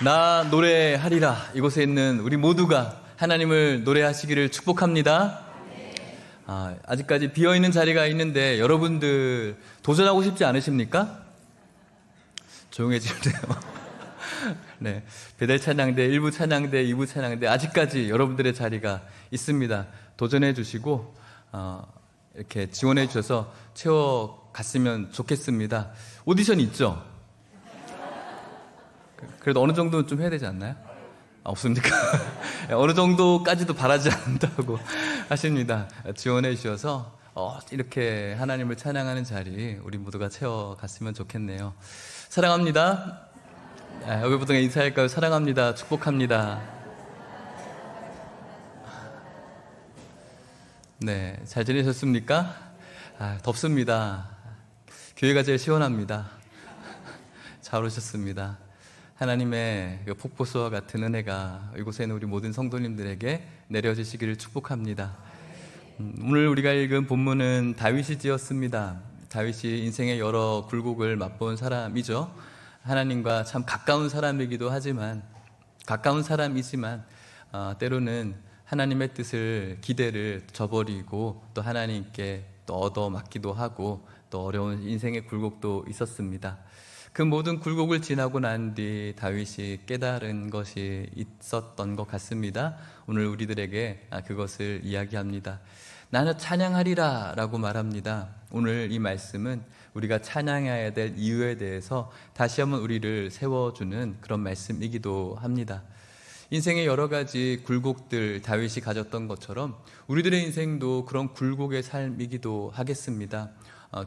나 노래하리라. 이곳에 있는 우리 모두가 하나님을 노래하시기를 축복합니다. 아직까지 비어있는 자리가 있는데 여러분들 도전하고 싶지 않으십니까? 조용해지네요. 네, 배달 찬양대, 1부 찬양대, 2부 찬양대 아직까지 여러분들의 자리가 있습니다. 도전해 주시고 이렇게 지원해 주셔서 채워갔으면 좋겠습니다. 오디션 있죠? 그래도 어느 정도는 좀 해야 되지 않나요? 없습니까? 어느 정도까지도 바라지 않는다고 하십니다. 지원해 주셔서 이렇게 하나님을 찬양하는 자리 우리 모두가 채워갔으면 좋겠네요. 사랑합니다. 여기부터 인사할까요? 사랑합니다. 축복합니다. 네, 잘 지내셨습니까? 덥습니다. 교회가 제일 시원합니다. 잘 오셨습니다. 하나님의 폭포수와 같은 은혜가 이곳에 있는 우리 모든 성도님들에게 내려지시기를 축복합니다. 오늘 우리가 읽은 본문은 다윗이 지었습니다. 다윗이 인생의 여러 굴곡을 맛본 사람이죠. 하나님과 참 가까운 사람이기도 하지만 때로는 하나님의 뜻을 기대를 저버리고 또 하나님께 또 얻어맞기도 하고 또 어려운 인생의 굴곡도 있었습니다. 그 모든 굴곡을 지나고 난 뒤 다윗이 깨달은 것이 있었던 것 같습니다. 오늘 우리들에게 그것을 이야기합니다. 나는 찬양하리라 라고 말합니다. 오늘 이 말씀은 우리가 찬양해야 될 이유에 대해서 다시 한번 우리를 세워주는 그런 말씀이기도 합니다. 인생의 여러 가지 굴곡들 다윗이 가졌던 것처럼 우리들의 인생도 그런 굴곡의 삶이기도 하겠습니다.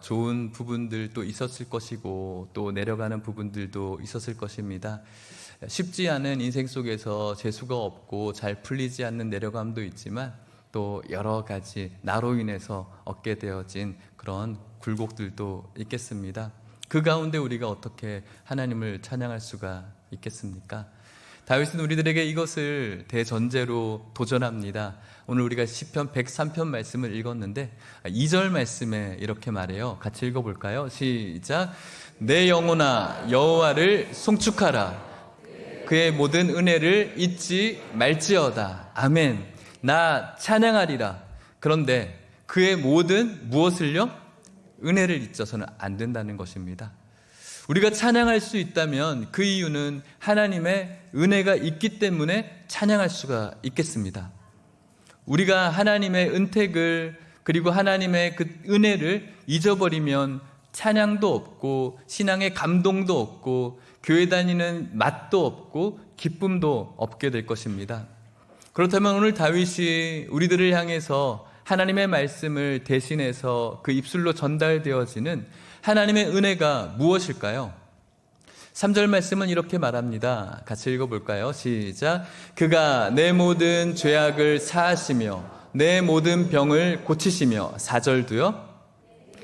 좋은 부분들도 있었을 것이고 또 내려가는 부분들도 있었을 것입니다. 쉽지 않은 인생 속에서 재수가 없고 잘 풀리지 않는 내려감도 있지만 또 여러 가지 나로 인해서 얻게 되어진 그런 굴곡들도 있겠습니다. 그 가운데 우리가 어떻게 하나님을 찬양할 수가 있겠습니까? 다윗은 우리들에게 이것을 대전제로 도전합니다. 오늘 우리가 시편 103편 말씀을 읽었는데 2절 말씀에 이렇게 말해요. 같이 읽어볼까요? 시작. 내 영혼아 여호와를 송축하라. 그의 모든 은혜를 잊지 말지어다. 아멘. 나 찬양하리라. 그런데 그의 모든 무엇을요? 은혜를 잊어서는 안 된다는 것입니다. 우리가 찬양할 수 있다면 그 이유는 하나님의 은혜가 있기 때문에 찬양할 수가 있겠습니다. 우리가 하나님의 은택을 그리고 하나님의 그 은혜를 잊어버리면 찬양도 없고 신앙의 감동도 없고 교회 다니는 맛도 없고 기쁨도 없게 될 것입니다. 그렇다면 오늘 다윗이 우리들을 향해서 하나님의 말씀을 대신해서 그 입술로 전달되어지는 하나님의 은혜가 무엇일까요? 3절 말씀은 이렇게 말합니다. 같이 읽어볼까요? 시작. 그가 내 모든 죄악을 사하시며 내 모든 병을 고치시며 4절도요.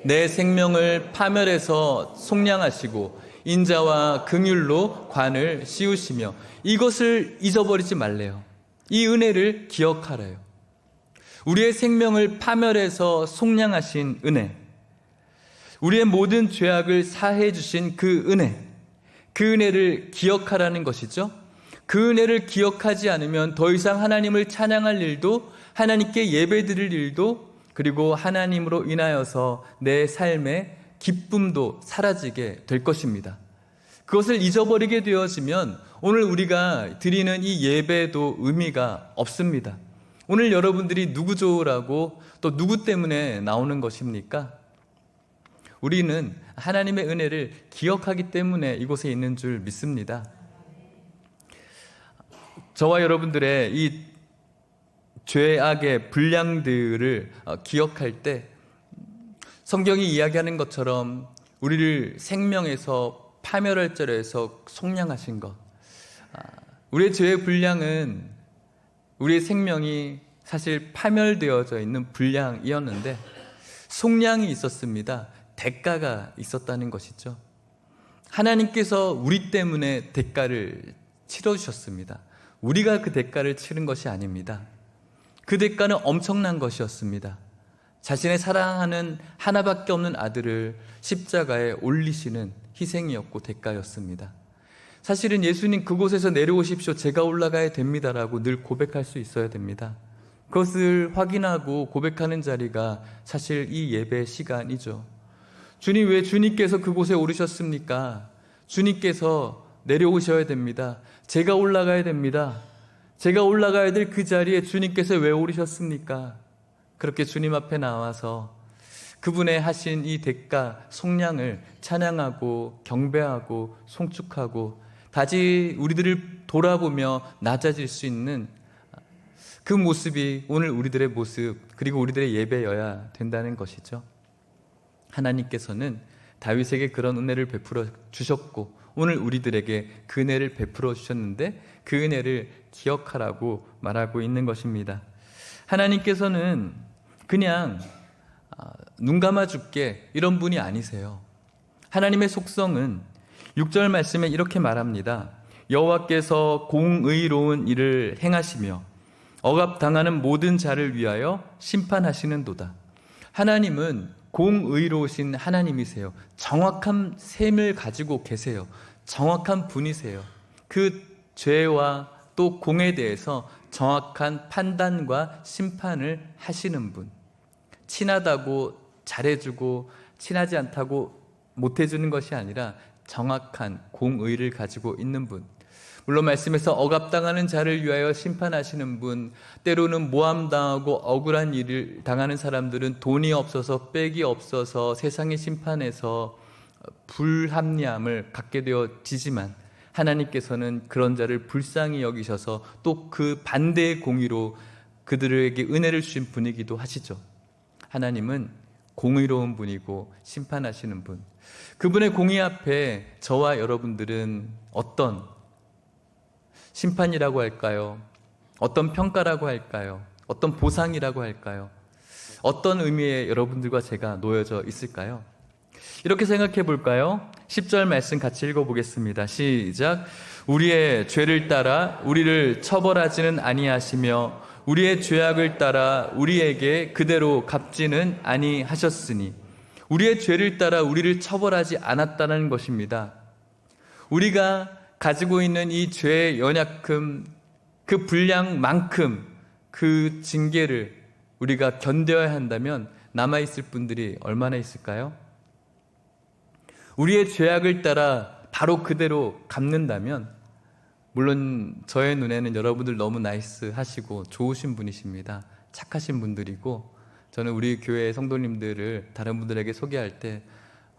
내 생명을 파멸해서 속량하시고 인자와 긍휼로 관을 씌우시며 이것을 잊어버리지 말래요. 이 은혜를 기억하래요. 우리의 생명을 파멸해서 속량하신 은혜, 우리의 모든 죄악을 사해 주신 그 은혜를 기억하라는 것이죠. 그 은혜를 기억하지 않으면 더 이상 하나님을 찬양할 일도 하나님께 예배드릴 일도 그리고 하나님으로 인하여서 내 삶의 기쁨도 사라지게 될 것입니다. 그것을 잊어버리게 되어지면 오늘 우리가 드리는 이 예배도 의미가 없습니다. 오늘 여러분들이 누구 좋으라고 또 누구 때문에 나오는 것입니까? 우리는 하나님의 은혜를 기억하기 때문에 이곳에 있는 줄 믿습니다. 저와 여러분들의 이 죄악의 분량들을 기억할 때 성경이 이야기하는 것처럼 우리를 생명에서 파멸할 자로에서 속량하신 것, 우리의 죄의 분량은 우리의 생명이 사실 파멸되어져 있는 분량이었는데 속량이 있었습니다. 대가가 있었다는 것이죠. 하나님께서 우리 때문에 대가를 치러주셨습니다. 우리가 그 대가를 치른 것이 아닙니다. 그 대가는 엄청난 것이었습니다. 자신의 사랑하는 하나밖에 없는 아들을 십자가에 올리시는 희생이었고 대가였습니다. 사실은 예수님 그곳에서 내려오십시오. 제가 올라가야 됩니다라고 늘 고백할 수 있어야 됩니다. 그것을 확인하고 고백하는 자리가 사실 이 예배 시간이죠. 주님, 왜 주님께서 그곳에 오르셨습니까? 주님께서 내려오셔야 됩니다. 제가 올라가야 됩니다. 제가 올라가야 될 그 자리에 주님께서 왜 오르셨습니까? 그렇게 주님 앞에 나와서 그분의 하신 이 대가, 속량을 찬양하고 경배하고 송축하고 다시 우리들을 돌아보며 낮아질 수 있는 그 모습이 오늘 우리들의 모습, 그리고 우리들의 예배여야 된다는 것이죠. 하나님께서는 다윗에게 그런 은혜를 베풀어 주셨고 오늘 우리들에게 그 은혜를 베풀어 주셨는데 그 은혜를 기억하라고 말하고 있는 것입니다. 하나님께서는 그냥 눈 감아 줄게 이런 분이 아니세요. 하나님의 속성은 6절 말씀에 이렇게 말합니다. 여호와께서 공의로운 일을 행하시며 억압당하는 모든 자를 위하여 심판하시는도다. 하나님은 공의로우신 하나님이세요. 정확한 셈을 가지고 계세요. 정확한 분이세요. 그 죄와 또 공에 대해서 정확한 판단과 심판을 하시는 분. 친하다고 잘해주고 친하지 않다고 못해주는 것이 아니라 정확한 공의를 가지고 있는 분. 물론 말씀에서 억압당하는 자를 위하여 심판하시는 분, 때로는 모함당하고 억울한 일을 당하는 사람들은 돈이 없어서 빽이 없어서 세상의 심판에서 불합리함을 갖게 되어지지만 하나님께서는 그런 자를 불쌍히 여기셔서 또 그 반대의 공의로 그들에게 은혜를 주신 분이기도 하시죠. 하나님은 공의로운 분이고 심판하시는 분. 그분의 공의 앞에 저와 여러분들은 어떤 심판이라고 할까요? 어떤 평가라고 할까요? 어떤 보상이라고 할까요? 어떤 의미에 여러분들과 제가 놓여져 있을까요? 이렇게 생각해 볼까요? 10절 말씀 같이 읽어보겠습니다. 시작. 우리의 죄를 따라 우리를 처벌하지는 아니하시며 우리의 죄악을 따라 우리에게 그대로 갚지는 아니하셨으니. 우리의 죄를 따라 우리를 처벌하지 않았다는 것입니다. 우리가 가지고 있는 이 죄의 연약함, 그 분량만큼 그 징계를 우리가 견뎌야 한다면 남아있을 분들이 얼마나 있을까요? 우리의 죄악을 따라 바로 그대로 갚는다면, 물론 저의 눈에는 여러분들 너무 나이스하시고 좋으신 분이십니다. 착하신 분들이고, 저는 우리 교회 성도님들을 다른 분들에게 소개할 때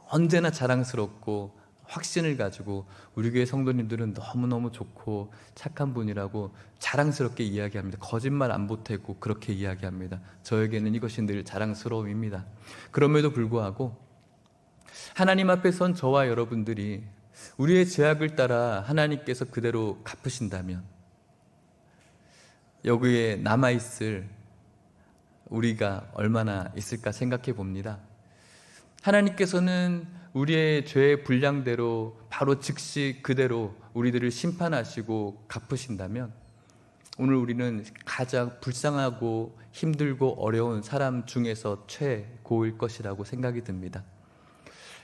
언제나 자랑스럽고 확신을 가지고 우리 교회 성도님들은 너무너무 좋고 착한 분이라고 자랑스럽게 이야기합니다. 거짓말 안 보태고 그렇게 이야기합니다. 저에게는 이것이 늘 자랑스러움입니다. 그럼에도 불구하고 하나님 앞에 선 저와 여러분들이 우리의 죄악을 따라 하나님께서 그대로 갚으신다면 여기에 남아있을 우리가 얼마나 있을까 생각해 봅니다. 하나님께서는 우리의 죄의 분량대로 바로 즉시 그대로 우리들을 심판하시고 갚으신다면 오늘 우리는 가장 불쌍하고 힘들고 어려운 사람 중에서 최고일 것이라고 생각이 듭니다.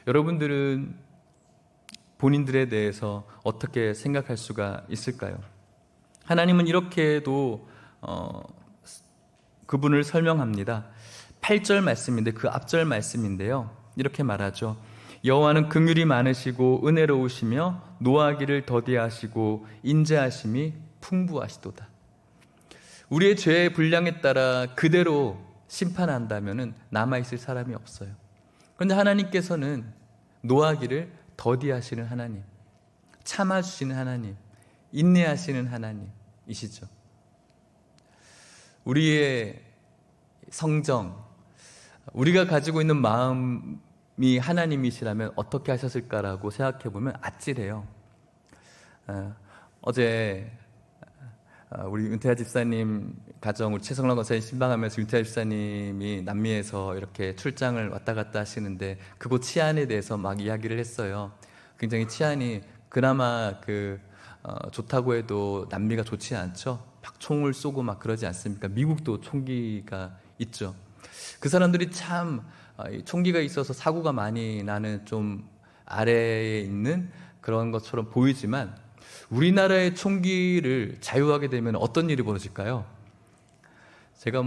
여러분들은 본인들에 대해서 어떻게 생각할 수가 있을까요? 하나님은 이렇게도 그분을 설명합니다. 8절 말씀인데 그 앞절 말씀인데요. 이렇게 말하죠. 여호와는 긍휼이 많으시고 은혜로우시며 노하기를 더디하시고 인자하심이 풍부하시도다. 우리의 죄의 분량에 따라 그대로 심판한다면 남아있을 사람이 없어요. 그런데 하나님께서는 노하기를 더디하시는 하나님, 참아주시는 하나님, 인내하시는 하나님이시죠. 우리의 성정, 우리가 가지고 있는 마음이 하나님이시라면 어떻게 하셨을까라고 생각해 보면 아찔해요. 어제 우리 윤태하 집사님 가정, 우리 최성란 권사님 신방하면서 윤태하 집사님이 남미에서 이렇게 출장을 왔다 갔다 하시는데 그곳 치안에 대해서 막 이야기를 했어요. 굉장히 치안이 그나마 좋다고 해도 남미가 좋지 않죠. 막 총을 쏘고 막 그러지 않습니까? 미국도 총기가 있죠. 그 사람들이 참 총기가 있어서 사고가 많이 나는 좀 아래에 있는 그런 것처럼 보이지만 우리나라의 총기를 자유하게 되면 어떤 일이 벌어질까요? 제가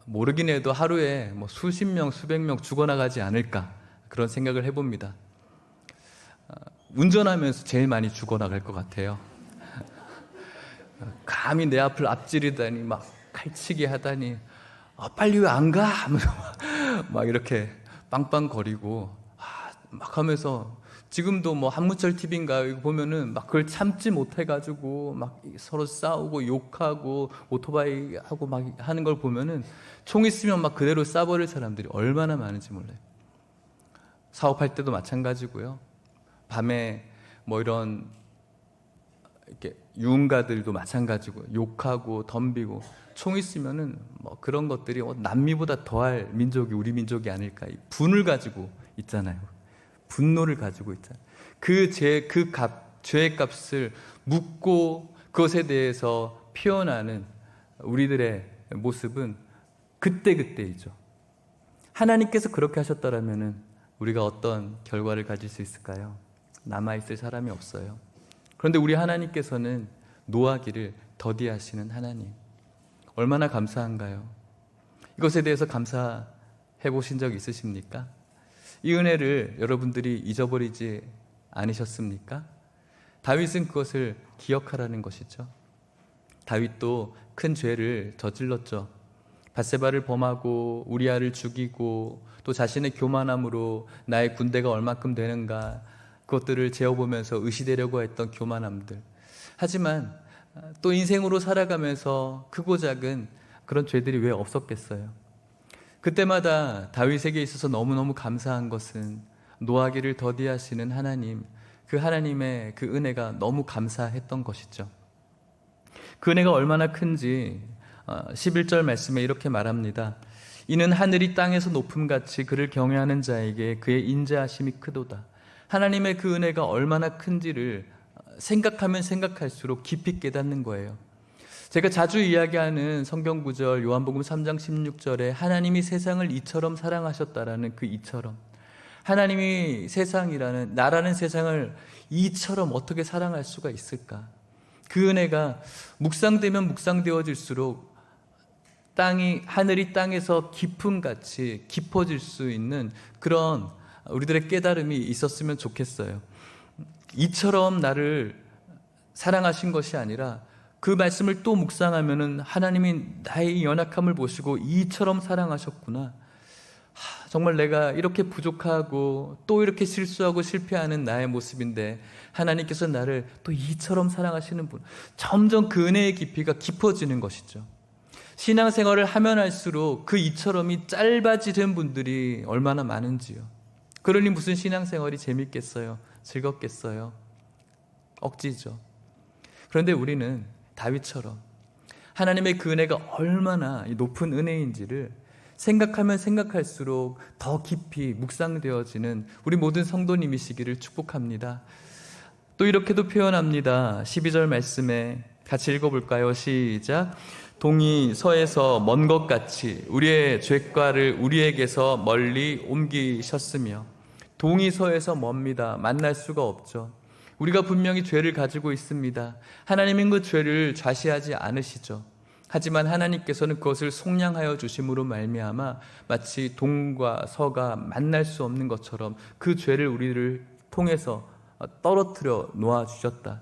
모르긴 해도 하루에 수십 명, 수백 명 죽어나가지 않을까 그런 생각을 해봅니다. 운전하면서 제일 많이 죽어나갈 것 같아요. 감히 내 앞을 앞지르다니 막 칼치기 하다니 빨리 왜 안 가? 하면서 막 이렇게 빵빵거리고 막 하면서 지금도 한무철 TV인가 이거 보면은 막 그걸 참지 못해가지고 막 서로 싸우고 욕하고 오토바이 하고 막 하는 걸 보면은 총 있으면 막 그대로 쏴버릴 사람들이 얼마나 많은지 몰라요. 사업할 때도 마찬가지고요. 밤에 이런 이렇게 유흥가들도 마찬가지고 욕하고 덤비고 총 있으면은 그런 것들이 남미보다 더할 민족이 우리 민족이 아닐까. 이 분을 가지고 있잖아요. 분노를 가지고 있잖아요. 죄의 값을 묻고 그것에 대해서 표현하는 우리들의 모습은 그때그때이죠. 하나님께서 그렇게 하셨더라면은 우리가 어떤 결과를 가질 수 있을까요? 남아있을 사람이 없어요. 그런데 우리 하나님께서는 노하기를 더디하시는 하나님. 얼마나 감사한가요? 이것에 대해서 감사해 보신 적 있으십니까? 이 은혜를 여러분들이 잊어버리지 않으셨습니까? 다윗은 그것을 기억하라는 것이죠. 다윗도 큰 죄를 저질렀죠. 밧세바를 범하고 우리아를 죽이고 또 자신의 교만함으로 나의 군대가 얼마큼 되는가 그것들을 재어보면서 의시되려고 했던 교만함들. 하지만 또 인생으로 살아가면서 크고 작은 그런 죄들이 왜 없었겠어요? 그때마다 다윗에게 있어서 너무너무 감사한 것은 노하기를 더디하시는 하나님, 그 하나님의 그 은혜가 너무 감사했던 것이죠. 그 은혜가 얼마나 큰지 11절 말씀에 이렇게 말합니다. 이는 하늘이 땅에서 높음같이 그를 경외하는 자에게 그의 인자하심이 크도다. 하나님의 그 은혜가 얼마나 큰지를 생각하면 생각할수록 깊이 깨닫는 거예요. 제가 자주 이야기하는 성경 구절 요한복음 3장 16절에 하나님이 세상을 이처럼 사랑하셨다라는 그 이처럼, 하나님이 세상이라는 나라는 세상을 이처럼 어떻게 사랑할 수가 있을까? 그 은혜가 묵상되면 묵상되어질수록 하늘이 땅에서 깊음같이 깊어질 수 있는 그런 우리들의 깨달음이 있었으면 좋겠어요. 이처럼 나를 사랑하신 것이 아니라 그 말씀을 또 묵상하면은 하나님이 나의 연약함을 보시고 이처럼 사랑하셨구나. 정말 내가 이렇게 부족하고 또 이렇게 실수하고 실패하는 나의 모습인데 하나님께서 나를 또 이처럼 사랑하시는 분. 점점 그 은혜의 깊이가 깊어지는 것이죠. 신앙생활을 하면 할수록 그 이처럼이 짧아지는 분들이 얼마나 많은지요. 그러니 무슨 신앙생활이 재밌겠어요? 즐겁겠어요? 억지죠. 그런데 우리는 다윗처럼 하나님의 그 은혜가 얼마나 높은 은혜인지를 생각하면 생각할수록 더 깊이 묵상되어지는 우리 모든 성도님이시기를 축복합니다. 또 이렇게도 표현합니다. 12절 말씀에 같이 읽어볼까요? 시작. 동이 서에서 먼 것 같이 우리의 죄과를 우리에게서 멀리 옮기셨으며. 동이 서에서 멉니다. 만날 수가 없죠. 우리가 분명히 죄를 가지고 있습니다. 하나님은 그 죄를 좌시하지 않으시죠. 하지만 하나님께서는 그것을 속량하여 주심으로 말미암아 마치 동과 서가 만날 수 없는 것처럼 그 죄를 우리를 통해서 떨어뜨려 놓아주셨다.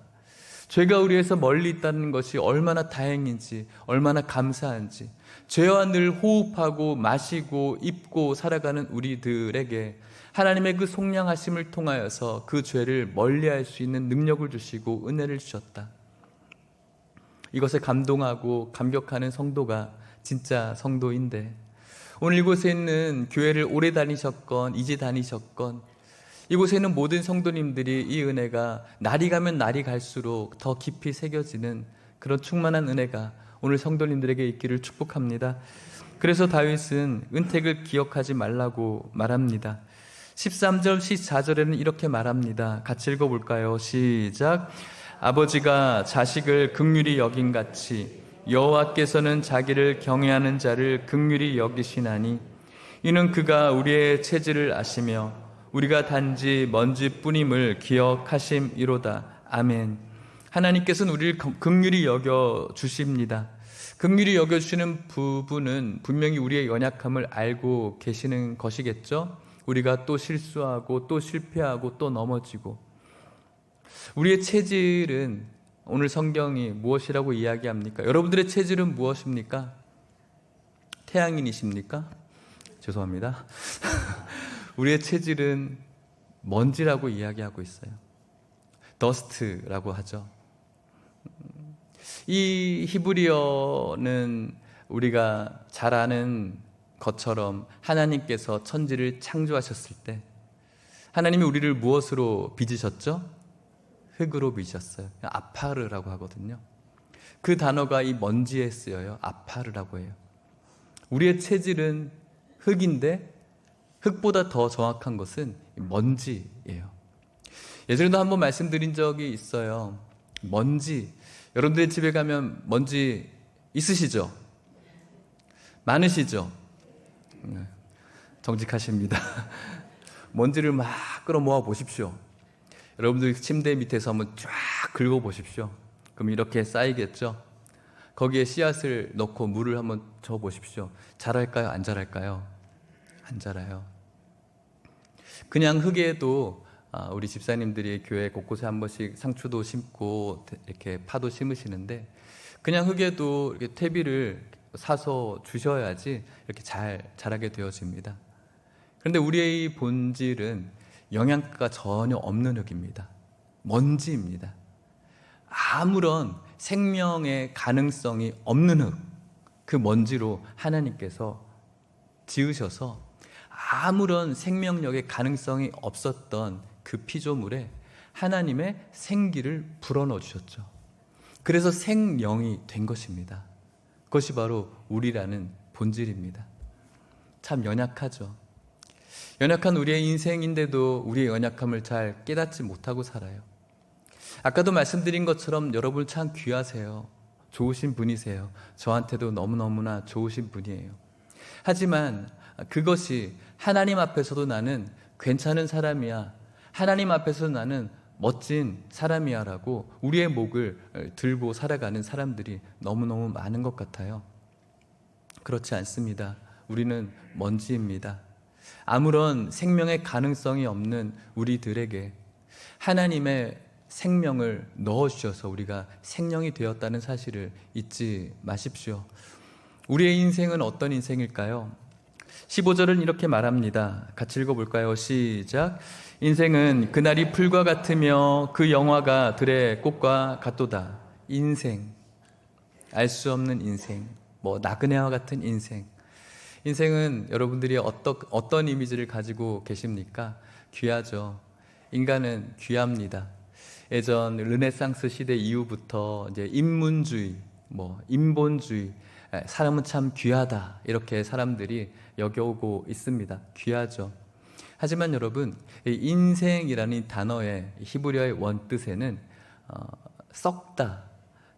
죄가 우리에서 멀리 있다는 것이 얼마나 다행인지, 얼마나 감사한지, 죄와 늘 호흡하고 마시고 입고 살아가는 우리들에게 하나님의 그 속량하심을 통하여서 그 죄를 멀리할 수 있는 능력을 주시고 은혜를 주셨다. 이것에 감동하고 감격하는 성도가 진짜 성도인데, 오늘 이곳에 있는 교회를 오래 다니셨건 이제 다니셨건 이곳에 있는 모든 성도님들이 이 은혜가 날이 가면 날이 갈수록 더 깊이 새겨지는 그런 충만한 은혜가 오늘 성도님들에게 있기를 축복합니다. 그래서 다윗은 은택을 기억하지 말라고 말합니다. 13절 14절에는 이렇게 말합니다. 같이 읽어볼까요? 시작. 아버지가 자식을 긍휼히 여긴같이 여호와께서는 자기를 경외하는 자를 긍휼히 여기시나니 이는 그가 우리의 체질을 아시며 우리가 단지 먼지뿐임을 기억하심이로다. 아멘. 하나님께서는 우리를 긍휼히 여겨 주십니다. 긍휼히 여겨 주시는 부분은 분명히 우리의 연약함을 알고 계시는 것이겠죠. 우리가 또 실수하고 또 실패하고 또 넘어지고, 우리의 체질은 오늘 성경이 무엇이라고 이야기합니까? 여러분들의 체질은 무엇입니까? 태양인이십니까? 죄송합니다. 우리의 체질은 먼지라고 이야기하고 있어요. 더스트라고 하죠. 이 히브리어는 우리가 잘 아는 것처럼 하나님께서 천지를 창조하셨을 때 하나님이 우리를 무엇으로 빚으셨죠? 흙으로 빚으셨어요. 아파르라고 하거든요. 그 단어가 이 먼지에 쓰여요. 아파르라고 해요. 우리의 체질은 흙인데 흙보다 더 정확한 것은 먼지예요. 예전에도 한번 말씀드린 적이 있어요. 먼지, 여러분들의 집에 가면 먼지 있으시죠? 많으시죠? 정직하십니다. 먼지를 막 끌어모아 보십시오. 여러분들 침대 밑에서 한번 쫙 긁어 보십시오. 그럼 이렇게 쌓이겠죠? 거기에 씨앗을 넣고 물을 한번 줘 보십시오. 자랄까요? 안 자랄까요? 안 자라요. 그냥 흙에도 우리 집사님들이 교회 곳곳에 한 번씩 상추도 심고 이렇게 파도 심으시는데, 그냥 흙에도 이렇게 퇴비를 사서 주셔야지 이렇게 잘 자라게 되어집니다. 그런데 우리의 본질은 영양가가 전혀 없는 흙입니다. 먼지입니다. 아무런 생명의 가능성이 없는 흙, 그 먼지로 하나님께서 지으셔서 아무런 생명력의 가능성이 없었던 그 피조물에 하나님의 생기를 불어넣어 주셨죠. 그래서 생명이 된 것입니다. 그것이 바로 우리라는 본질입니다. 참 연약하죠. 연약한 우리의 인생인데도 우리의 연약함을 잘 깨닫지 못하고 살아요. 아까도 말씀드린 것처럼 여러분 참 귀하세요. 좋으신 분이세요. 저한테도 너무너무나 좋으신 분이에요. 하지만 그것이 하나님 앞에서도 나는 괜찮은 사람이야, 하나님 앞에서 나는 멋진 사람이야 라고 우리의 목을 들고 살아가는 사람들이 너무너무 많은 것 같아요. 그렇지 않습니다. 우리는 먼지입니다. 아무런 생명의 가능성이 없는 우리들에게 하나님의 생명을 넣어주셔서 우리가 생명이 되었다는 사실을 잊지 마십시오. 우리의 인생은 어떤 인생일까요? 15절은 이렇게 말합니다. 같이 읽어볼까요? 시작. 인생은 그날이 풀과 같으며 그 영화가 들의 꽃과 같도다. 인생, 알 수 없는 인생, 나그네와 같은 인생. 인생은 여러분들이 어떤 이미지를 가지고 계십니까? 귀하죠. 인간은 귀합니다. 예전 르네상스 시대 이후부터 이제 인문주의, 인본주의, 사람은 참 귀하다, 이렇게 사람들이 여겨오고 있습니다. 귀하죠. 하지만 여러분, 인생이라는 단어의 히브리어의 원뜻에는 썩다,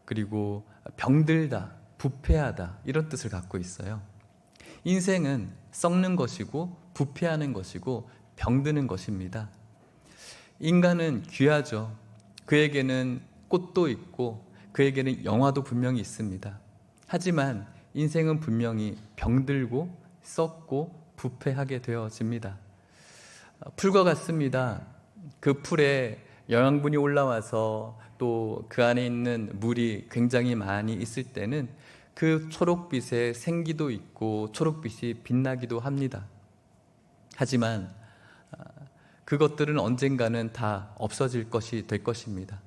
그리고 병들다, 부패하다, 이런 뜻을 갖고 있어요. 인생은 썩는 것이고 부패하는 것이고 병드는 것입니다. 인간은 귀하죠. 그에게는 꽃도 있고 그에게는 영화도 분명히 있습니다. 하지만 인생은 분명히 병들고 썩고 부패하게 되어집니다. 풀과 같습니다. 그 풀에 영양분이 올라와서 또 그 안에 있는 물이 굉장히 많이 있을 때는 그 초록빛에 생기도 있고 초록빛이 빛나기도 합니다. 하지만 그것들은 언젠가는 다 없어질 것이 될 것입니다.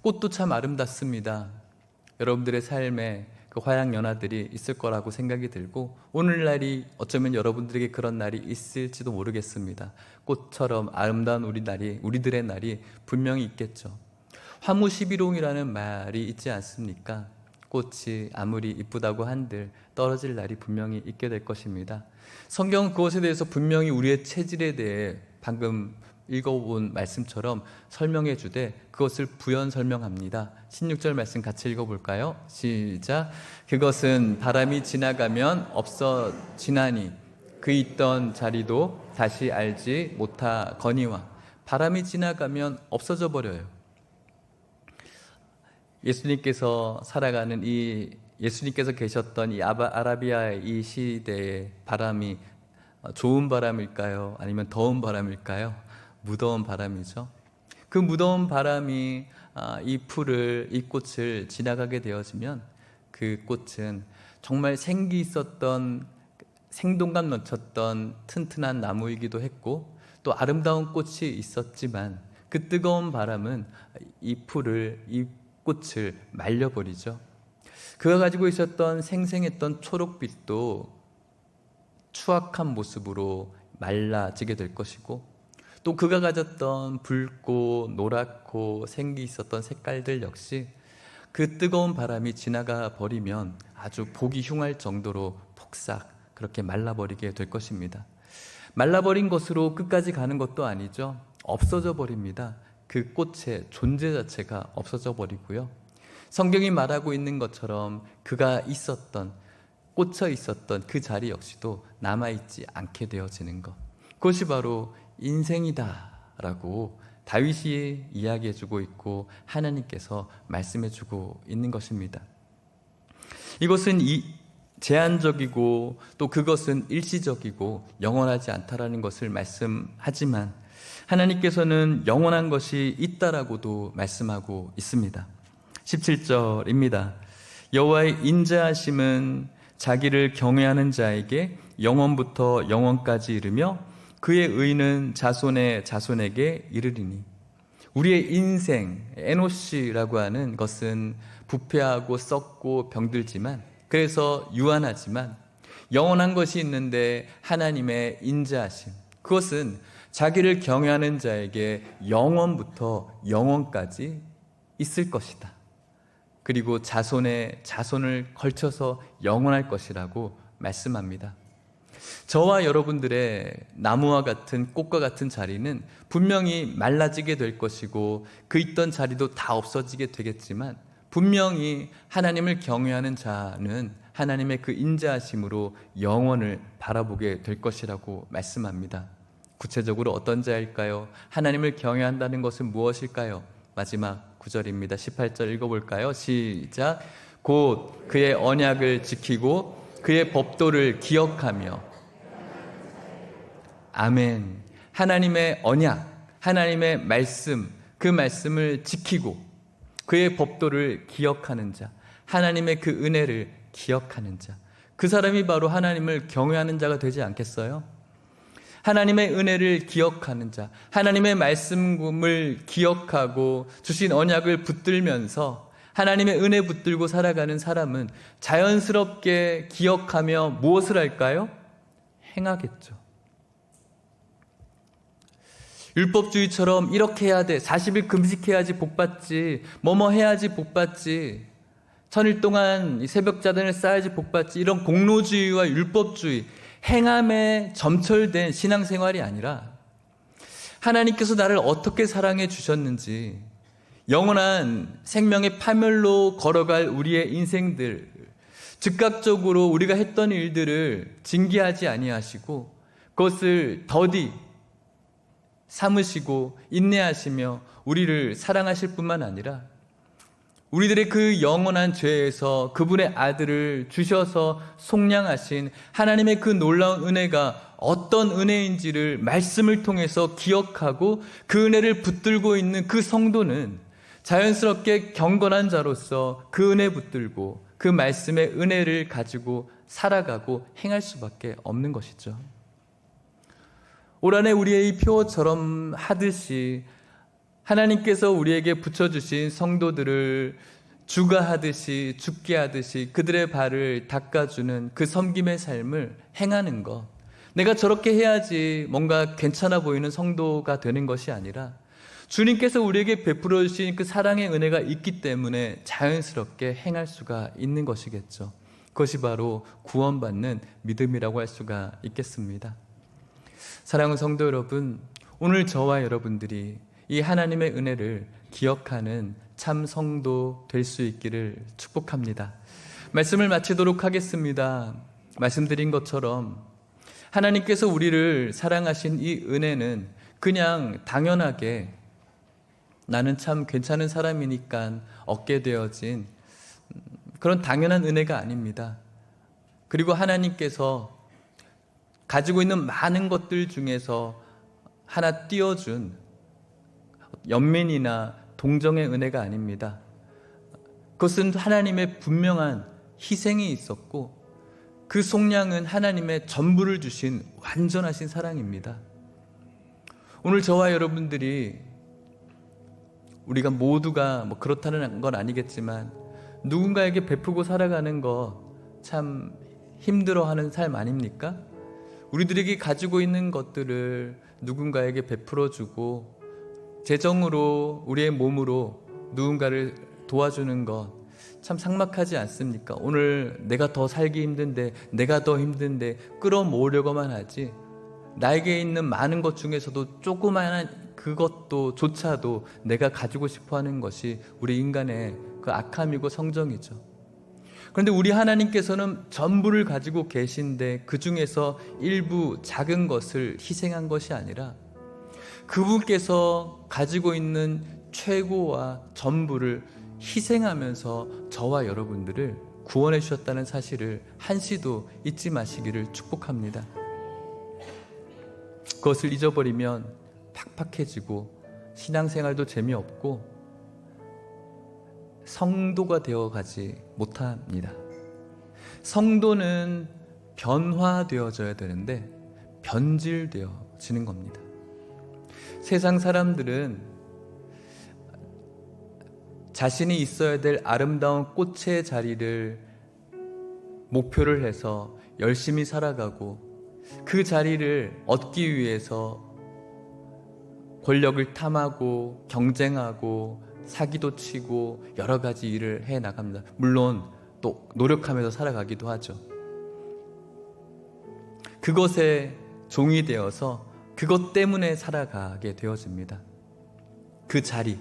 꽃도 참 아름답습니다. 여러분들의 삶에 그 화양연화들이 있을 거라고 생각이 들고, 오늘날이 어쩌면 여러분들에게 그런 날이 있을지도 모르겠습니다. 꽃처럼 아름다운 우리들의 날이 분명히 있겠죠. 화무시비롱이라는 말이 있지 않습니까? 꽃이 아무리 이쁘다고 한들 떨어질 날이 분명히 있게 될 것입니다. 성경은 그것에 대해서 분명히 우리의 체질에 대해 방금 읽어본 말씀처럼 설명해 주되 그것을 부연 설명합니다. 16절 말씀 같이 읽어볼까요? 시작. 그것은 바람이 지나가면 없어지나니 그 있던 자리도 다시 알지 못하거니와. 바람이 지나가면 없어져 버려요. 예수님께서 살아가는 예수님께서 계셨던 이 아라비아의 이 시대의 바람이 좋은 바람일까요? 아니면 더운 바람일까요? 무더운 바람이죠. 그 무더운 바람이 이 꽃을 지나가게 되어지면 그 꽃은 정말 생기 있었던, 생동감 넘쳤던 튼튼한 나무이기도 했고, 또 아름다운 꽃이 있었지만 그 뜨거운 바람은 이 꽃을 말려버리죠. 그가 가지고 있었던 생생했던 초록빛도 추악한 모습으로 말라지게 될 것이고, 또 그가 가졌던 붉고 노랗고 생기 있었던 색깔들 역시 그 뜨거운 바람이 지나가 버리면 아주 보기 흉할 정도로 폭삭 그렇게 말라버리게 될 것입니다. 말라버린 것으로 끝까지 가는 것도 아니죠. 없어져 버립니다. 그 꽃의 존재 자체가 없어져 버리고요. 성경이 말하고 있는 것처럼 그가 꽂혀 있었던 그 자리 역시도 남아있지 않게 되어지는 것, 그것이 바로 인생이다 라고 다윗이 이야기해주고 있고 하나님께서 말씀해주고 있는 것입니다. 이것은 제한적이고 또 그것은 일시적이고 영원하지 않다라는 것을 말씀하지만, 하나님께서는 영원한 것이 있다라고도 말씀하고 있습니다. 17절입니다. 여호와의 인자하심은 자기를 경외하는 자에게 영원부터 영원까지 이르며 그의 의는 자손의 자손에게 이르리니. 우리의 인생, 에노시라고 하는 것은 부패하고 썩고 병들지만, 그래서 유한하지만 영원한 것이 있는데 하나님의 인자하심, 그것은 자기를 경외하는 자에게 영원부터 영원까지 있을 것이다. 그리고 자손의 자손을 걸쳐서 영원할 것이라고 말씀합니다. 저와 여러분들의 나무와 같은 꽃과 같은 자리는 분명히 말라지게 될 것이고 그 있던 자리도 다 없어지게 되겠지만, 분명히 하나님을 경외하는 자는 하나님의 그 인자하심으로 영원을 바라보게 될 것이라고 말씀합니다. 구체적으로 어떤 자일까요? 하나님을 경외한다는 것은 무엇일까요? 마지막 9절입니다. 18절 읽어볼까요? 시작. 곧 그의 언약을 지키고 그의 법도를 기억하며. 아멘. 하나님의 언약, 하나님의 말씀, 그 말씀을 지키고 그의 법도를 기억하는 자, 하나님의 그 은혜를 기억하는 자, 그 사람이 바로 하나님을 경외하는 자가 되지 않겠어요? 하나님의 은혜를 기억하는 자, 하나님의 말씀을 기억하고 주신 언약을 붙들면서 하나님의 은혜 붙들고 살아가는 사람은 자연스럽게 기억하며 무엇을 할까요? 행하겠죠. 율법주의처럼 이렇게 해야 돼, 40일 금식해야지 복받지, 뭐뭐 해야지 복받지, 천일 동안 새벽자단을 쌓아야지 복받지, 이런 공로주의와 율법주의, 행함에 점철된 신앙생활이 아니라 하나님께서 나를 어떻게 사랑해 주셨는지, 영원한 생명의 파멸로 걸어갈 우리의 인생들, 즉각적으로 우리가 했던 일들을 징계하지 아니하시고 그것을 더디 참으시고 인내하시며 우리를 사랑하실 뿐만 아니라 우리들의 그 영원한 죄에서 그분의 아들을 주셔서 속량하신 하나님의 그 놀라운 은혜가 어떤 은혜인지를 말씀을 통해서 기억하고 그 은혜를 붙들고 있는 그 성도는 자연스럽게 경건한 자로서 그 은혜 붙들고 그 말씀의 은혜를 가지고 살아가고 행할 수밖에 없는 것이죠. 올 한해 우리의 이 표처럼 하듯이 하나님께서 우리에게 붙여주신 성도들을 주가하듯이 죽게 하듯이 그들의 발을 닦아주는 그 섬김의 삶을 행하는 것, 내가 저렇게 해야지 뭔가 괜찮아 보이는 성도가 되는 것이 아니라 주님께서 우리에게 베풀어 주신 그 사랑의 은혜가 있기 때문에 자연스럽게 행할 수가 있는 것이겠죠. 그것이 바로 구원받는 믿음이라고 할 수가 있겠습니다. 사랑하는 성도 여러분, 오늘 저와 여러분들이 이 하나님의 은혜를 기억하는 참 성도 될 수 있기를 축복합니다. 말씀을 마치도록 하겠습니다. 말씀드린 것처럼 하나님께서 우리를 사랑하신 이 은혜는 그냥 당연하게 나는 참 괜찮은 사람이니까 얻게 되어진 그런 당연한 은혜가 아닙니다. 그리고 하나님께서 가지고 있는 많은 것들 중에서 하나 띄워준 연민이나 동정의 은혜가 아닙니다. 그것은 하나님의 분명한 희생이 있었고 그 속량은 하나님의 전부를 주신 완전하신 사랑입니다. 오늘 저와 여러분들이 우리가 모두가 그렇다는 건 아니겠지만 누군가에게 베푸고 살아가는 거 참 힘들어하는 삶 아닙니까? 우리들에게 가지고 있는 것들을 누군가에게 베풀어주고 재정으로 우리의 몸으로 누군가를 도와주는 것 참 삭막하지 않습니까? 오늘 내가 더 살기 힘든데 내가 더 힘든데 끌어모으려고만 하지 나에게 있는 많은 것 중에서도 조그마한 그것도 조차도 내가 가지고 싶어하는 것이 우리 인간의 그 악함이고 성정이죠. 그런데 우리 하나님께서는 전부를 가지고 계신데 그 중에서 일부 작은 것을 희생한 것이 아니라 그분께서 가지고 있는 최고와 전부를 희생하면서 저와 여러분들을 구원해 주셨다는 사실을 한시도 잊지 마시기를 축복합니다. 그것을 잊어버리면 팍팍해지고 신앙생활도 재미없고 성도가 되어가지 못합니다. 성도는 변화되어져야 되는데 변질되어지는 겁니다. 세상 사람들은 자신이 있어야 될 아름다운 꽃의 자리를 목표를 해서 열심히 살아가고 그 자리를 얻기 위해서 권력을 탐하고 경쟁하고 사기도 치고 여러 가지 일을 해 나갑니다. 물론 또 노력하면서 살아가기도 하죠. 그것에 종이 되어서 그것 때문에 살아가게 되어집니다. 그 자리,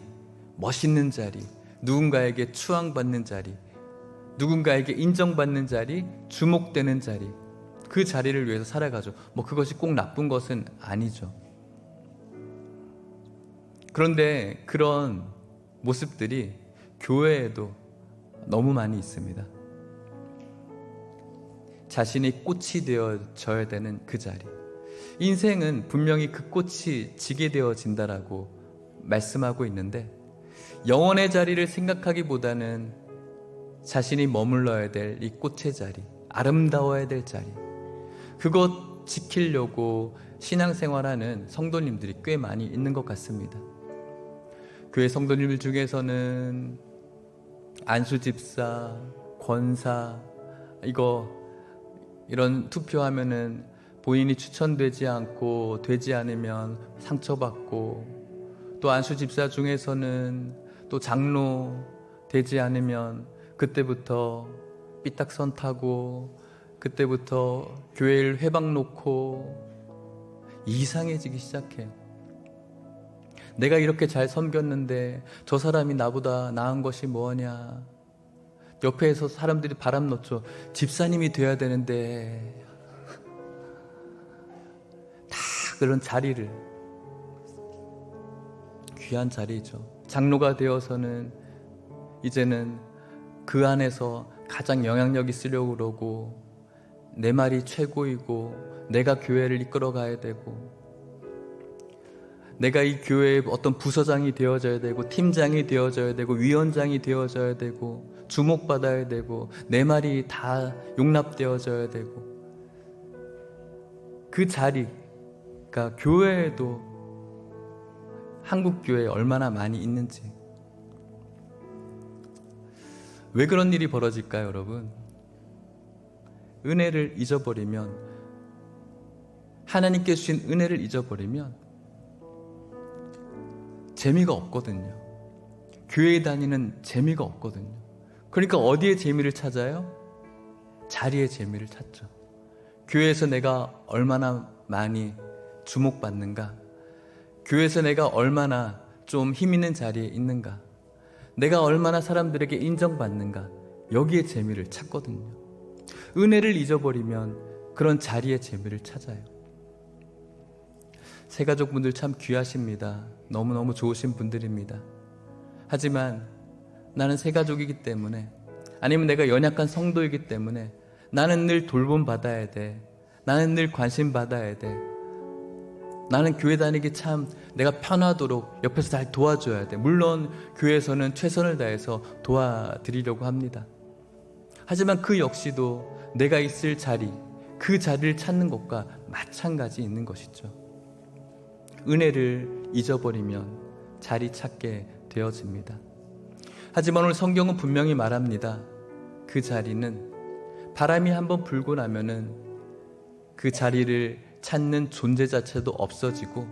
멋있는 자리, 누군가에게 추앙받는 자리, 누군가에게 인정받는 자리, 주목되는 자리, 그 자리를 위해서 살아가죠. 그것이 꼭 나쁜 것은 아니죠. 그런데 그런 모습들이 교회에도 너무 많이 있습니다. 자신이 꽃이 되어져야 되는 그 자리, 인생은 분명히 그 꽃이 지게 되어진다라고 말씀하고 있는데 영원의 자리를 생각하기보다는 자신이 머물러야 될 이 꽃의 자리, 아름다워야 될 자리, 그것 지키려고 신앙생활하는 성도님들이 꽤 많이 있는 것 같습니다. 교회 성도님들 중에서는 안수집사, 권사, 이런 투표하면은 본인이 추천되지 않고 되지 않으면 상처받고, 또 안수집사 중에서는 또 장로 되지 않으면 그때부터 삐딱선 타고, 그때부터 교회를 회방 놓고 이상해지기 시작해요. 내가 이렇게 잘 섬겼는데 저 사람이 나보다 나은 것이 뭐냐. 옆에서 사람들이 바람 넣죠. 집사님이 돼야 되는데. 다 그런 자리를, 귀한 자리죠. 장로가 되어서는 이제는 그 안에서 가장 영향력 있으려고 그러고, 내 말이 최고이고 내가 교회를 이끌어 가야 되고, 내가 이 교회의 어떤 부서장이 되어져야 되고, 팀장이 되어져야 되고, 위원장이 되어져야 되고, 주목받아야 되고, 내 말이 다 용납되어져야 되고, 그 자리가 교회에도, 한국교회에 얼마나 많이 있는지. 왜 그런 일이 벌어질까요, 여러분? 은혜를 잊어버리면, 하나님께 주신 은혜를 잊어버리면 재미가 없거든요. 교회에 다니는 재미가 없거든요. 그러니까 어디에 재미를 찾아요? 자리에 재미를 찾죠. 교회에서 내가 얼마나 많이 주목받는가, 교회에서 내가 얼마나 좀 힘 있는 자리에 있는가, 내가 얼마나 사람들에게 인정받는가, 여기에 재미를 찾거든요. 은혜를 잊어버리면 그런 자리에 재미를 찾아요. 새가족분들 참 귀하십니다. 너무너무 좋으신 분들입니다. 하지만 나는 새가족이기 때문에, 아니면 내가 연약한 성도이기 때문에 나는 늘 돌봄 받아야 돼. 나는 늘 관심 받아야 돼. 나는 교회 다니기 참 내가 편하도록 옆에서 잘 도와줘야 돼. 물론 교회에서는 최선을 다해서 도와드리려고 합니다. 하지만 그 역시도 내가 있을 자리, 그 자리를 찾는 것과 마찬가지 있는 것이죠. 은혜를 잊어버리면 자리 찾게 되어집니다. 하지만 오늘 성경은 분명히 말합니다. 그 자리는 바람이 한번 불고 나면은 그 자리를 찾는 존재 자체도 없어지고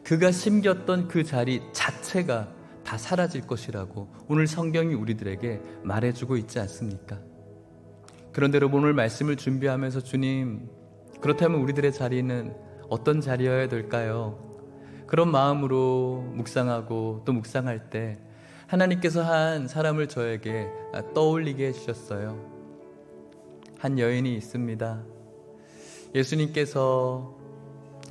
그가 심겼던 그 자리 자체가 다 사라질 것이라고 오늘 성경이 우리들에게 말해주고 있지 않습니까? 그런데 여러분, 오늘 말씀을 준비하면서 주님, 그렇다면 우리들의 자리는 어떤 자리여야 될까요? 그런 마음으로 묵상하고 또 묵상할 때 하나님께서 한 사람을 저에게 떠올리게 해주셨어요. 한 여인이 있습니다. 예수님께서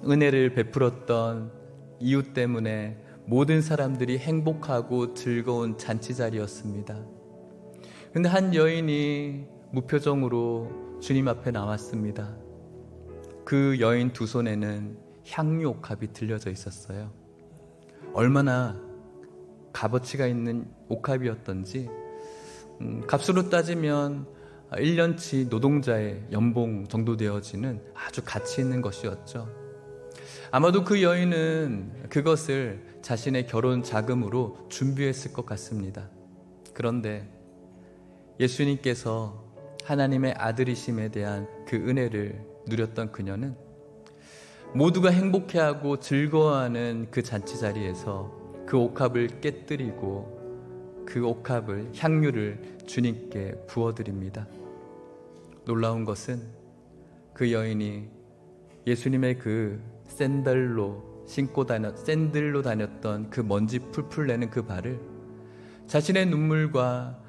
은혜를 베풀었던 이유 때문에 모든 사람들이 행복하고 즐거운 잔치 자리였습니다. 그런데 한 여인이 무표정으로 주님 앞에 나왔습니다. 그 여인 두 손에는 향유 옥합이 들려져 있었어요. 얼마나 값어치가 있는 옥합이었던지, 값으로 따지면 1년치 노동자의 연봉 정도 되어지는 아주 가치 있는 것이었죠. 아마도 그 여인은 그것을 자신의 결혼 자금으로 준비했을 것 같습니다. 그런데 예수님께서 하나님의 아들이심에 대한 그 은혜를 누렸던 그녀는 모두가 행복해하고 즐거워하는 그 잔치 자리에서 그 옥합을 깨뜨리고 그 옥합을, 향유를 주님께 부어드립니다. 놀라운 것은 그 여인이 예수님의 그 샌들로 다녔던 그 먼지 풀풀 내는 그 발을 자신의 눈물과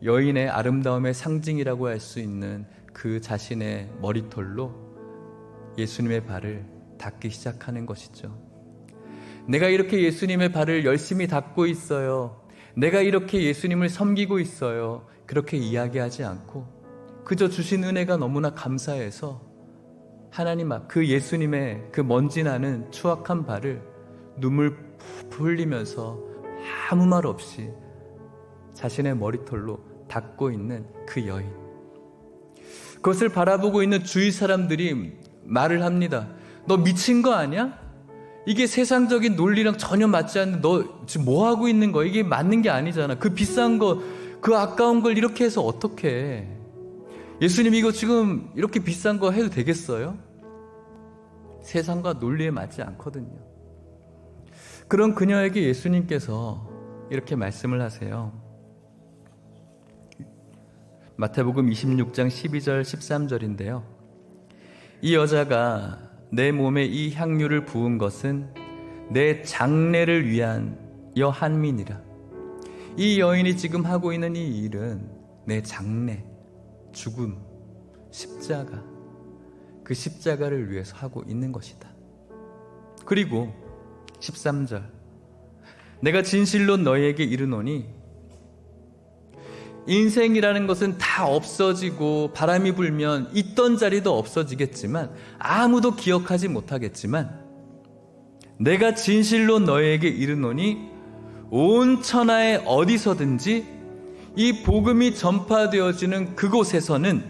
여인의 아름다움의 상징이라고 할 수 있는 그 자신의 머리털로 예수님의 발을 닦기 시작하는 것이죠. 내가 이렇게 예수님의 발을 열심히 닦고 있어요. 내가 이렇게 예수님을 섬기고 있어요. 그렇게 이야기하지 않고 그저 주신 은혜가 너무나 감사해서 하나님 앞, 그 예수님의 그 먼지나는 추악한 발을 눈물 푹 흘리면서 아무 말 없이 자신의 머리털로 닦고 있는 그 여인. 그것을 바라보고 있는 주위 사람들이 말을 합니다. 너 미친 거 아니야? 이게 세상적인 논리랑 전혀 맞지 않는, 너 지금 뭐 하고 있는 거야? 이게 맞는 게 아니잖아. 그 비싼 거, 그 아까운 걸 이렇게 해서 어떻게 해? 예수님, 이거 지금 이렇게 비싼 거 해도 되겠어요? 세상과 논리에 맞지 않거든요. 그런 그녀에게 예수님께서 이렇게 말씀을 하세요. 마태복음 26장 12절 13절인데요. 이 여자가 내 몸에 이 향유를 부은 것은 내 장례를 위한 여한민이라. 이 여인이 지금 하고 있는 이 일은 내 장례, 죽음, 십자가, 그 십자가를 위해서 하고 있는 것이다. 그리고 13절, 내가 진실로 너희에게 이르노니 인생이라는 것은 다 없어지고 바람이 불면 있던 자리도 없어지겠지만 아무도 기억하지 못하겠지만 내가 진실로 너희에게 이르노니 온 천하에 어디서든지 이 복음이 전파되어지는 그곳에서는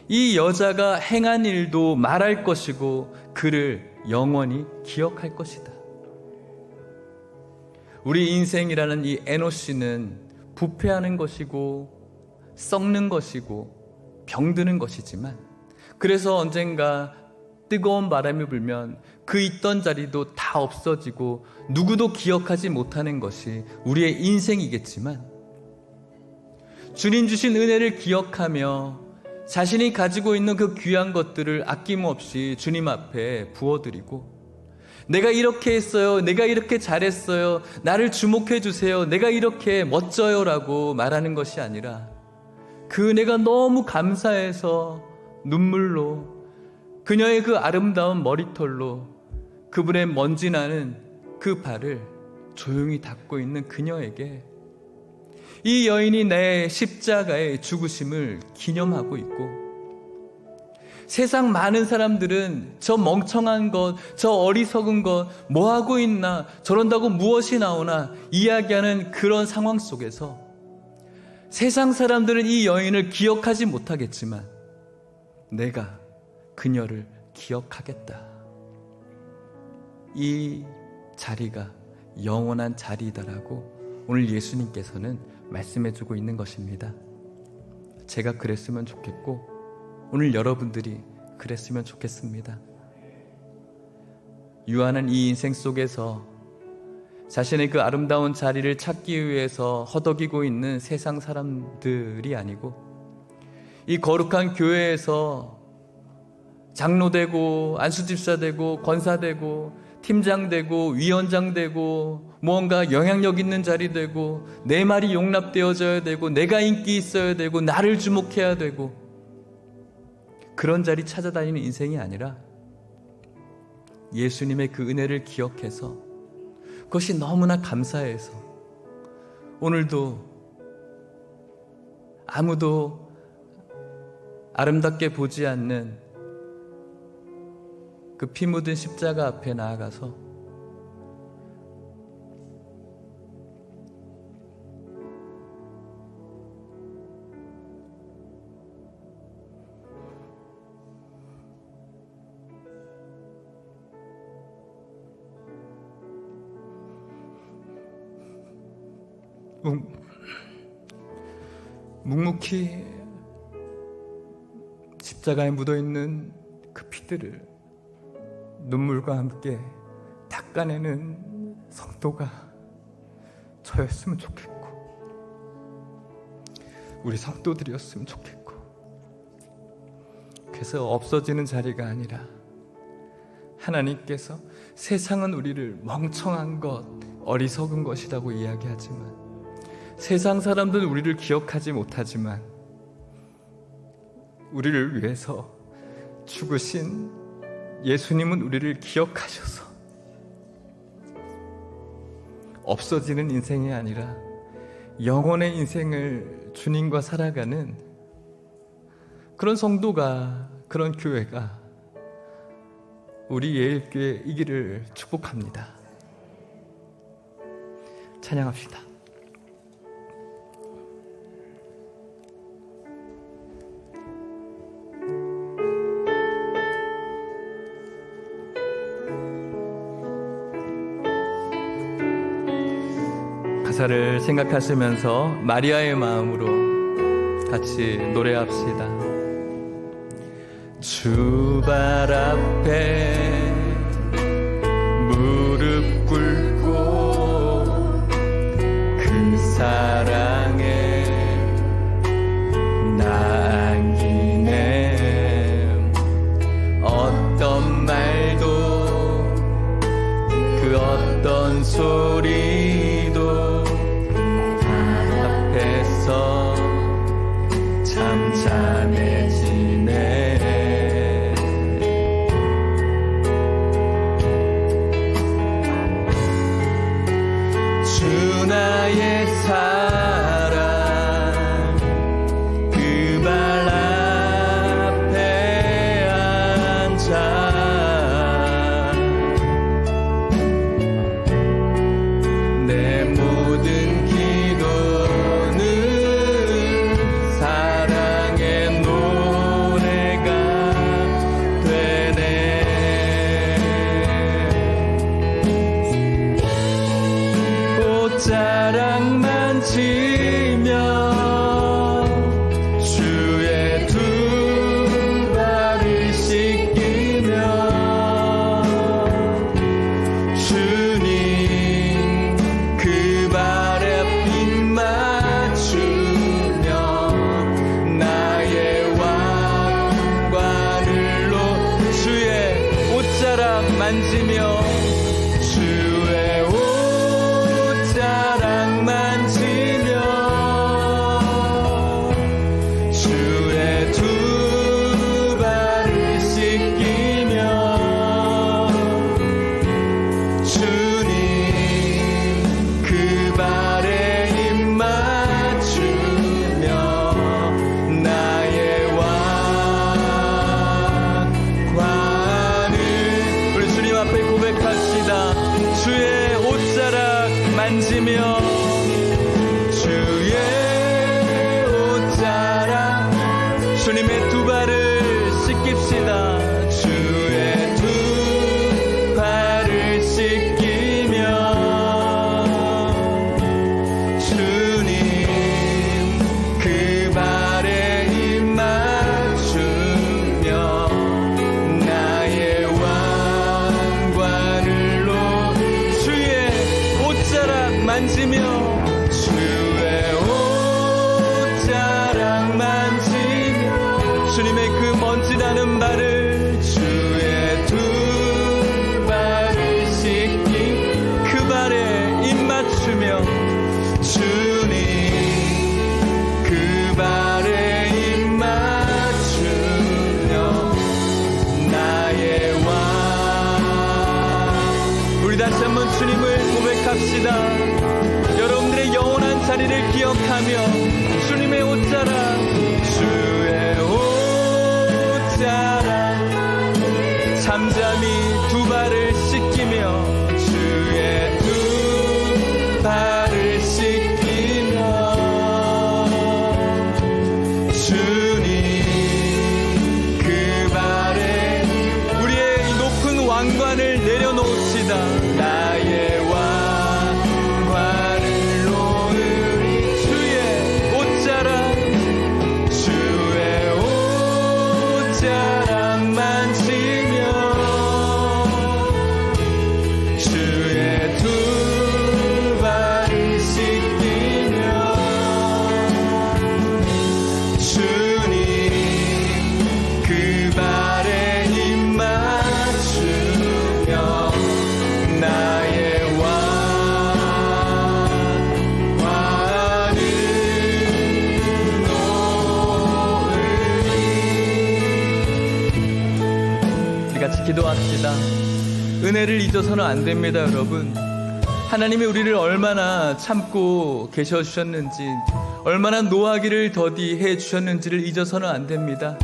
이 여자가 행한 일도 말할 것이고 그를 영원히 기억할 것이다. 우리 인생이라는 이 에노시는 부패하는 것이고 썩는 것이고 병드는 것이지만, 그래서 언젠가 뜨거운 바람이 불면 그 있던 자리도 다 없어지고 누구도 기억하지 못하는 것이 우리의 인생이겠지만, 주님 주신 은혜를 기억하며 자신이 가지고 있는 그 귀한 것들을 아낌없이 주님 앞에 부어드리고, 내가 이렇게 했어요, 내가 이렇게 잘했어요, 나를 주목해 주세요, 내가 이렇게 멋져요 라고 말하는 것이 아니라 그 은혜가 너무 감사해서 눈물로, 그녀의 그 아름다운 머리털로 그분의 먼지 나는 그 발을 조용히 닦고 있는 그녀에게 이 여인이 내 십자가의 죽으심을 기념하고 있고, 세상 많은 사람들은 저 멍청한 것, 저 어리석은 것, 뭐 하고 있나, 저런다고 무엇이 나오나 이야기하는 그런 상황 속에서 세상 사람들은 이 여인을 기억하지 못하겠지만 내가 그녀를 기억하겠다. 이 자리가 영원한 자리다라고 오늘 예수님께서는 말씀해주고 있는 것입니다. 제가 그랬으면 좋겠고 오늘 여러분들이 그랬으면 좋겠습니다. 유한한 이 인생 속에서 자신의 그 아름다운 자리를 찾기 위해서 허덕이고 있는 세상 사람들이 아니고, 이 거룩한 교회에서 장로 되고 안수집사 되고 권사 되고 팀장 되고 위원장 되고 무언가 영향력 있는 자리 되고 내 말이 용납되어져야 되고 내가 인기 있어야 되고 나를 주목해야 되고 그런 자리 찾아다니는 인생이 아니라 예수님의 그 은혜를 기억해서 그것이 너무나 감사해서 오늘도 아무도 아름답게 보지 않는 그 피 묻은 십자가 앞에 나아가서 묵묵히 십자가에 묻어있는 그 피들을 눈물과 함께 닦아내는 성도가 저였으면 좋겠고 우리 성도들이었으면 좋겠고, 그래서 없어지는 자리가 아니라 하나님께서 세상은 우리를 멍청한 것, 어리석은 것이라고 이야기하지만 세상 사람들은 우리를 기억하지 못하지만 우리를 위해서 죽으신 예수님은 우리를 기억하셔서 없어지는 인생이 아니라 영원의 인생을 주님과 살아가는 그런 성도가, 그런 교회가 우리 예일교회이기를 축복합니다. 찬양합시다. 가사를 생각하시면서 마리아의 마음으로 같이 노래합시다. 주 발 앞에 무릎 꿇고 그 사랑에 나 안기네. 어떤 말도 그 어떤 소리도 앞에서 잠잠해지네. 주 나의 사랑 그 발 앞에 앉아 내 모든 기도는 사랑의 노래가 되네. 옷자락 만지며 주의 두 발을 씻기며 주님 그 발에 빗 맞추며 나의 왕관을 주의 옷자락 만지며 주의 옷자락 만지며 주의 두 발을 씻기며 주님을 고백합시다. 여러분들의 영원한 자리를 기억하며 주님의 옷자락, 주의 옷자락, 잠잠히 두 발을 씻기며 주의 두 발을 씻기며 주님 그 발에 우리의 이 높은 왕관을 내려놓읍시다. 나의 왕관을 놓으리. 주의 옷자락, 주의 옷자락 만지며 주의 두 발을 씻기며 주님 그 발에 입 맞추며 나의 왕관을 놓으리. 우리 같이 기도합시다. 은혜를 잊어서는 안 됩니다, 여러분. 하나님이 우리를 얼마나 참고 계셔 주셨는지, 얼마나 노하기를 더디해 주셨는지를 잊어서는 안 됩니다.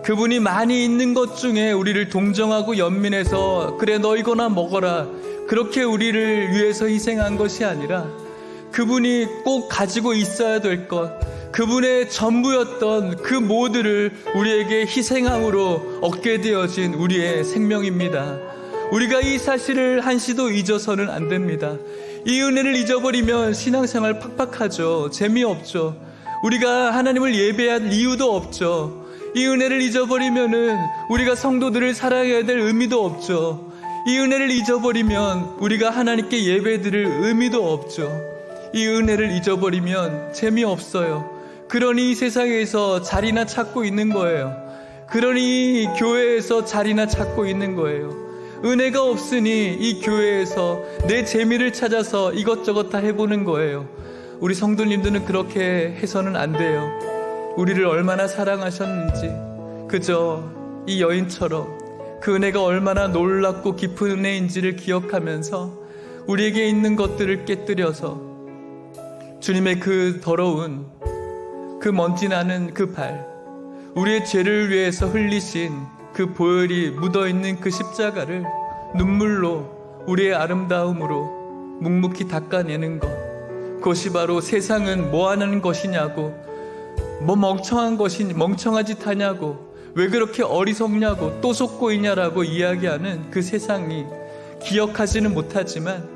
그분이 많이 있는 것 중에 우리를 동정하고 연민해서 그래 너 이거나 먹어라 그렇게 우리를 위해서 희생한 것이 아니라 그분이 꼭 가지고 있어야 될 것, 그분의 전부였던 그 모두를 우리에게 희생함으로 얻게 되어진 우리의 생명입니다. 우리가 이 사실을 한시도 잊어서는 안 됩니다. 이 은혜를 잊어버리면 신앙생활 팍팍하죠. 재미없죠. 우리가 하나님을 예배할 이유도 없죠. 이 은혜를 잊어버리면은 우리가 성도들을 사랑해야 될 의미도 없죠. 이 은혜를 잊어버리면 우리가 하나님께 예배드릴 의미도 없죠. 이 은혜를 잊어버리면 재미없어요. 그러니 이 세상에서 자리나 찾고 있는 거예요. 그러니 교회에서 자리나 찾고 있는 거예요. 은혜가 없으니 이 교회에서 내 재미를 찾아서 이것저것 다 해보는 거예요. 우리 성도님들은 그렇게 해서는 안 돼요. 우리를 얼마나 사랑하셨는지 그저 이 여인처럼 그 은혜가 얼마나 놀랍고 깊은 은혜인지를 기억하면서 우리에게 있는 것들을 깨뜨려서 주님의 그 더러운 그 먼지 나는 그 발, 우리의 죄를 위해서 흘리신 그 보혈이 묻어있는 그 십자가를 눈물로 우리의 아름다움으로 묵묵히 닦아내는 것, 그것이 바로 세상은 뭐 하는 것이냐고, 뭐 멍청한 짓 하냐고, 왜 그렇게 어리석냐고, 또 속고 있냐라고 이야기하는 그 세상이 기억하지는 못하지만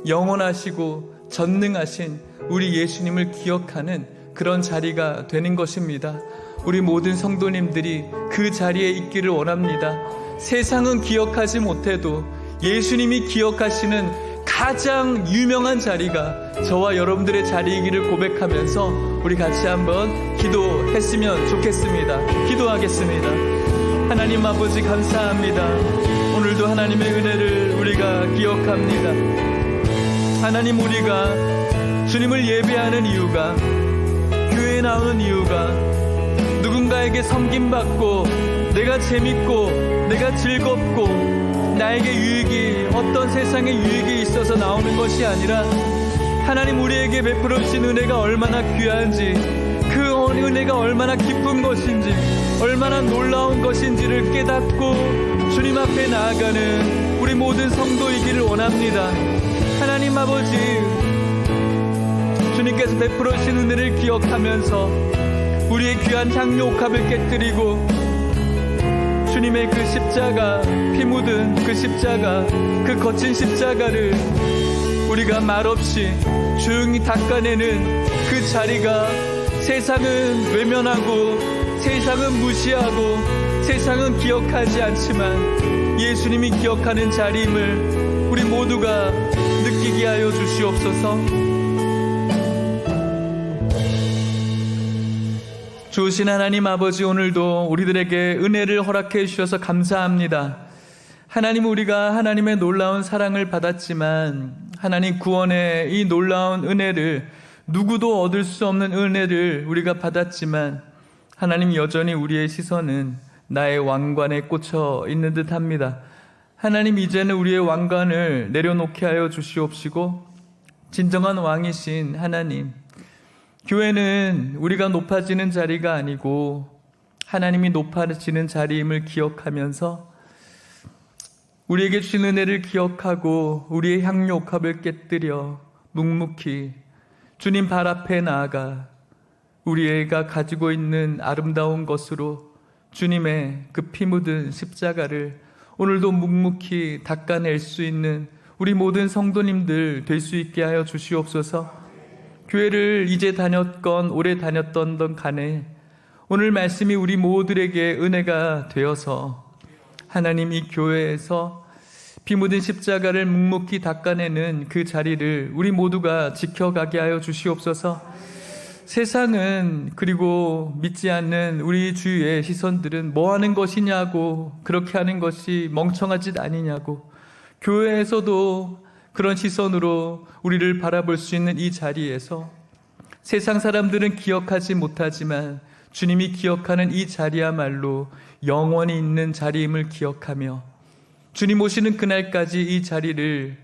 영원하시고 전능하신 우리 예수님을 기억하는 그런 자리가 되는 것입니다. 우리 모든 성도님들이 그 자리에 있기를 원합니다. 세상은 기억하지 못해도 예수님이 기억하시는 가장 유명한 자리가 저와 여러분들의 자리이기를 고백하면서 우리 같이 한번 기도했으면 좋겠습니다. 기도하겠습니다. 하나님 아버지 감사합니다. 오늘도 하나님의 은혜를 우리가 기억합니다. 하나님, 우리가 주님을 예배하는 이유가, 교회에 나오는 이유가 누군가에게 섬김받고 내가 재밌고 내가 즐겁고 나에게 유익이, 어떤 세상의 유익이 있어서 나오는 것이 아니라 하나님 우리에게 베풀어 주신 은혜가 얼마나 귀한지, 그 은혜가 얼마나 기쁜 것인지, 얼마나 놀라운 것인지를 깨닫고 주님 앞에 나아가는 우리 모든 성도이기를 원합니다. 하나님 아버지, 주님께서 베풀어 주신 은혜를 기억하면서 우리의 귀한 향유 옥합을 깨뜨리고 주님의 그 십자가, 피 묻은 그 십자가, 그 거친 십자가를 우리가 말없이 조용히 닦아내는 그 자리가, 세상은 외면하고 세상은 무시하고 세상은 기억하지 않지만 예수님이 기억하는 자리임을 우리 모두가 느끼게 하여 주시옵소서. 주신 하나님 아버지, 오늘도 우리들에게 은혜를 허락해 주셔서 감사합니다. 하나님, 우리가 하나님의 놀라운 사랑을 받았지만 하나님 구원의 이 놀라운 은혜를, 누구도 얻을 수 없는 은혜를 우리가 받았지만 하나님 여전히 우리의 시선은 나의 왕관에 꽂혀 있는 듯 합니다. 하나님, 이제는 우리의 왕관을 내려놓게 하여 주시옵시고, 진정한 왕이신 하나님, 교회는 우리가 높아지는 자리가 아니고 하나님이 높아지는 자리임을 기억하면서 우리에게 주신 은혜를 기억하고 우리의 향유옥합을 깨뜨려 묵묵히 주님 발 앞에 나아가 우리가 가지고 있는 아름다운 것으로 주님의 그 피 묻은 십자가를 오늘도 묵묵히 닦아낼 수 있는 우리 모든 성도님들 될 수 있게 하여 주시옵소서. 교회를 이제 다녔건 오래 다녔던 간에 오늘 말씀이 우리 모두에게 은혜가 되어서 하나님, 이 교회에서 피 묻은 십자가를 묵묵히 닦아내는 그 자리를 우리 모두가 지켜가게 하여 주시옵소서. 세상은, 그리고 믿지 않는 우리 주위의 시선들은 뭐 하는 것이냐고, 그렇게 하는 것이 멍청한 짓 아니냐고, 교회에서도 그런 시선으로 우리를 바라볼 수 있는 이 자리에서 세상 사람들은 기억하지 못하지만 주님이 기억하는 이 자리야말로 영원히 있는 자리임을 기억하며 주님 오시는 그날까지 이 자리를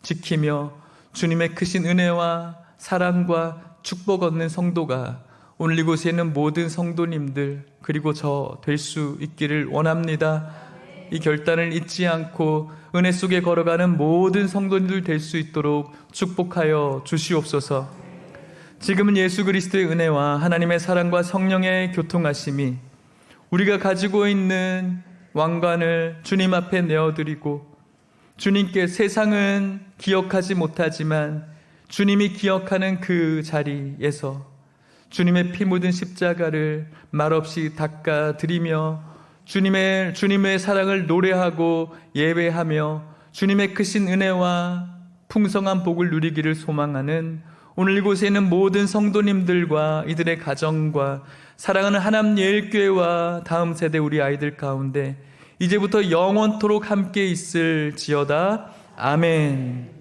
지키며 주님의 크신 은혜와 사랑과 축복 얻는 성도가 오늘 이곳에 있는 모든 성도님들, 그리고 저 될 수 있기를 원합니다. 이 결단을 잊지 않고 은혜 속에 걸어가는 모든 성도님들 될 수 있도록 축복하여 주시옵소서. 지금은 예수 그리스도의 은혜와 하나님의 사랑과 성령의 교통하심이 우리가 가지고 있는 왕관을 주님 앞에 내어드리고, 주님께 세상은 기억하지 못하지만 주님이 기억하는 그 자리에서 주님의 피 묻은 십자가를 말없이 닦아드리며 주님의 사랑을 노래하고 예배하며 주님의 크신 은혜와 풍성한 복을 누리기를 소망하는 오늘 이곳에 있는 모든 성도님들과 이들의 가정과 사랑하는 하남 예일교회와 다음 세대 우리 아이들 가운데 이제부터 영원토록 함께 있을지어다. 아멘.